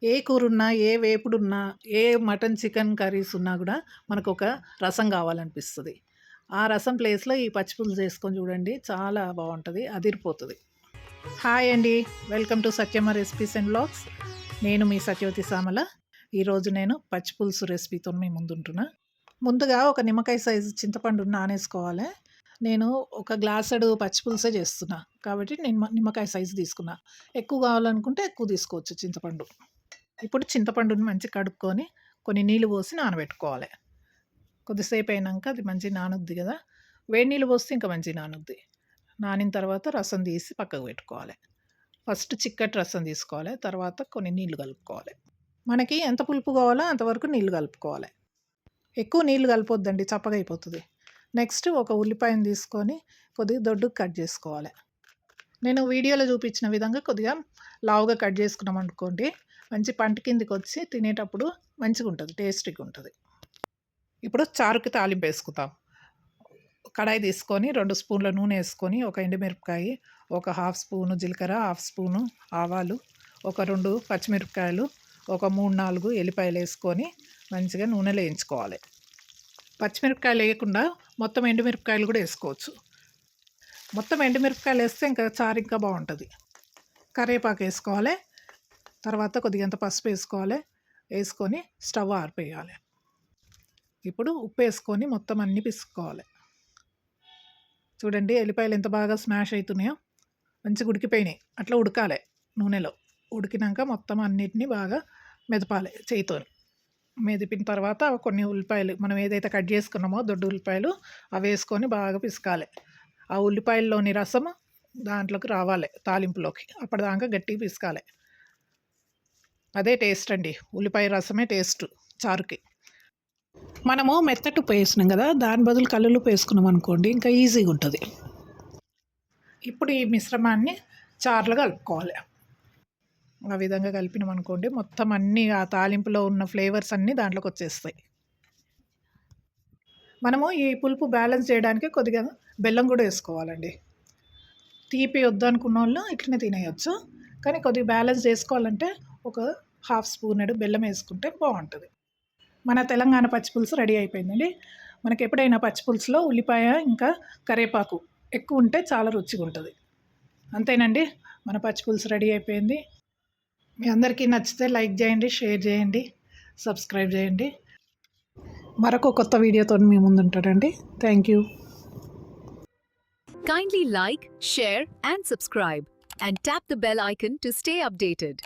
ఏ కూరున్నా, ఏ వేపుడున్నా, ఏ mutton, chicken curries ఉన్నా గూడా మనకొక రసం గావాలనిపిస్తది. ఆ రసం ప్లేస్‌లో ఈ పచ్చి పులుసు చేసుకొని చూడండి. చాలా బావుంటది. అదిరిపోతది. హాయ్ అండి. Welcome to Satyamma recipes and vlogs. నేను మీ సత్యవతి సామల. ఈరోజు నేను పచ్చి పులుసు రెసిపీతో మీ ముందుంటున్నా. ముందుగా ఒక నిమ్మకాయ సైజు చింతపండుని నానేసుకోవాలి. నేను ఒక గ్లాసెడు పచ్చి పులుసే చేస్తున్నా. కాబట్టి నిమ్మకాయ సైజు తీసుకున్నా. ఎక్కువ కావాలనుకుంటే ఎక్కువ తీసుకోవచ్చు చింతపండు. ఇప్పుడు చింతపండుని మంచిగా కడుక్కొని కొన్ని నీళ్ళు పోసి నానబెట్టుకోవాలి. కొద్దిసేపు అయినాక అది మంచిగా నానుద్ది కదా! వేడి నీళ్ళు పోస్తే ఇంకా మంచిగా నానుద్ది. నానిన తర్వాత రసం తీసి పక్కకు పెట్టుకోవాలి. ఫస్ట్ చిక్కటి రసం తీసుకోవాలి. తర్వాత కొన్ని నీళ్ళు కలుపుకోవాలి. మనకి ఎంత పులుపు కావాలో అంతవరకు నీళ్ళు కలుపుకోవాలి. ఎక్కువ నీళ్ళు కలపొద్దండి, చప్పగా అయిపోతుంది. నెక్స్ట్ ఒక ఉల్లిపాయను తీసుకొని కొద్దిగా దొడ్డుగా కట్ చేసుకోవాలి. నేను వీడియోలో చూపించిన విధంగా కొద్దిగా లావుగా కట్ చేసుకున్నాం అనుకోండి, మంచి పంట కిందికి వచ్చి తినేటప్పుడు మంచిగా ఉంటుంది, టేస్టీగా ఉంటుంది. ఇప్పుడు చారుకి తాలింపు వేసుకుందాం. కడాయి తీసుకొని 2 స్పూన్ల నూనె వేసుకొని, ఒక ఎండుమిరపకాయ, ఒక హాఫ్ స్పూను జీలకర్ర, హాఫ్ స్పూను ఆవాలు, ఒక 2 పచ్చిమిరపకాయలు, ఒక 3, 4 ఎల్లిపాయలు వేసుకొని మంచిగా నూనెలో వేయించుకోవాలి. పచ్చిమిరపకాయలు వేయకుండా మొత్తం ఎండుమిరపకాయలు కూడా వేసుకోవచ్చు. మొత్తం ఎండుమిరపకాయలు వేస్తే ఇంకా చారు ఇంకా బాగుంటుంది. కరివేపాకు వేసుకోవాలి. తర్వాత కొద్దిగంత పసుపు వేసుకోవాలి. వేసుకొని స్టవ్ ఆరిపేయాలి. ఇప్పుడు ఉప్పు వేసుకొని మొత్తం అన్నీ పిసుకోవాలి. చూడండి ఎల్లిపాయలు ఎంత బాగా స్మాష్ అవుతున్నాయో, మంచిగా ఉడికిపోయినాయి. అట్లా ఉడకాలి నూనెలో. ఉడికినాక మొత్తం అన్నిటిని బాగా మెదపాలి చేయితో. మెదిపిన తర్వాత కొన్ని ఉల్లిపాయలు మనం ఏదైతే కట్ చేసుకున్నామో దొడ్డు ఉల్లిపాయలు అవి వేసుకొని బాగా పిసకాలి. ఆ ఉల్లిపాయల్లోని రసము దాంట్లోకి రావాలి, తాలింపులోకి. అప్పటిదాకా గట్టిగా పిసకాలి. అదే టేస్ట్ అండి. ఉల్లిపాయ రసమే టేస్ట్ చారుకి. మనము మెత్తటి ఉప్పు వేసినాం కదా, దాని బదులు కల్లులుప్పు వేసుకున్నాం అనుకోండి ఇంకా ఈజీగా ఉంటుంది. ఇప్పుడు ఈ మిశ్రమాన్ని చారులో కలుపుకోవాలి. ఆ విధంగా కలిపినాం అనుకోండి, మొత్తం అన్నీ ఆ తాలింపులో ఉన్న ఫ్లేవర్స్ అన్నీ దాంట్లోకి వచ్చేస్తాయి. మనము ఈ పులుపు బ్యాలెన్స్ చేయడానికి కొద్దిగా బెల్లం కూడా వేసుకోవాలండి. తీపి వద్దనుకున్న వాళ్ళు ఇట్లనే తినేయచ్చు. కానీ కొద్దిగా బ్యాలెన్స్ చేసుకోవాలంటే ఒక హాఫ్ స్పూనెడు బెల్లం వేసుకుంటే బాగుంటుంది. మన తెలంగాణ పచ్చిపులుసు రెడీ అయిపోయిందండి. మనకి ఎప్పుడైనా పచ్చిపులుసులో ఉల్లిపాయ ఇంకా కరివేపాకు ఎక్కువ ఉంటే చాలా రుచిగా ఉంటుంది. అంతేనండి, మన పచ్చిపులుసు రెడీ అయిపోయింది. మీ అందరికీ నచ్చితే లైక్ చేయండి, షేర్ చేయండి, సబ్స్క్రైబ్ చేయండి. మరొక కొత్త వీడియోతో మీ ముందు ఉంటారండి. Thank you. Kindly like, share and subscribe and tap the bell icon to stay updated.